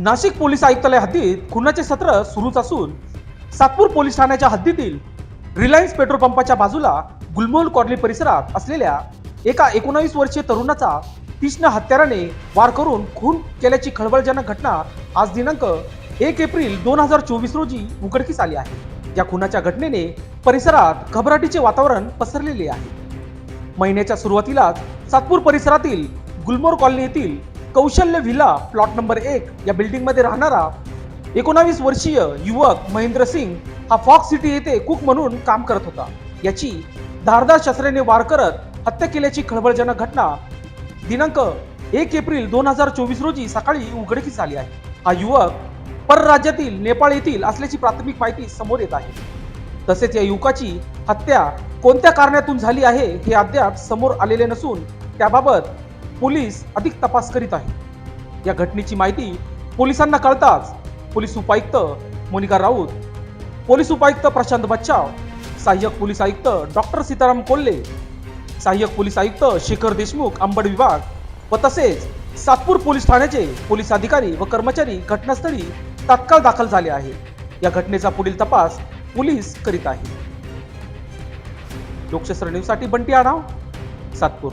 Nashik police आयुक्तालय हद्दीत खुनाचे सत्र सुरूच असून सातपूर पोलीस ठाण्याच्या हद्दीतील रिलायन्स पेट्रोल पंपाच्या बाजूला गुलमोहर कॉलनी परिसरात असलेल्या एका 19 वर्षीय तरुणाचा तीक्ष्ण हत्याराने वार करून खून केल्याची खळबळजनक घटना आज दिनांक 1 एप्रिल 2024 रोजी उघडकीस आली आहे। या खुनाच्या घटनेने परिसरात घबराटीचे वातावरण पसरलेले आहे। महिन्याच्या सुरुवातीलाच सातपूर परिसरातील गुलमोहर कॉलनी येथील कौशल्य व्हिला प्लॉट नंबर 1 या बिल्डिंग मध्ये राहणारा 19 वर्षीय युवक महेंद्र सिंग हा फॉक्स सिटी येथे कुक म्हणून काम करत होता। याची धारदार शस्त्राने वार करत हत्या केल्याची खळबळजनक घटना दिनांक 1 एप्रिल 2024 रोजी सकाळी उघडकीस आली आहे। हा युवक परराज्यातील नेपाळ येथील असल्याची प्राथमिक माहिती समोर येत आहे। तसेच या युवकाची हत्या कोणत्या कारणातून झाली आहे हे अद्याप समोर आलेले नसून त्याबाबत पोलीस अधिक तपास करीत आहेत। या घटनेची माहिती पोलिसांना कळताच पोलीस उपायुक्त मोनिका राऊत, पोलीस उपायुक्त प्रशांत बच्चाव, सहाय्यक पोलीस आयुक्त डॉक्टर सीताराम कोल्हे, सहाय्यक पोलीस आयुक्त शेखर देशमुख अंबड विभाग व तसेच सातपूर पोलीस ठाण्याचे पोलीस अधिकारी व कर्मचारी घटनास्थळी तात्काळ दाखल झाले आहेत। या घटनेचा पुढील तपास पोलीस करीत आहेत। लोकशास्त्र न्यूज साठी बंटी आढाव, सातपूर।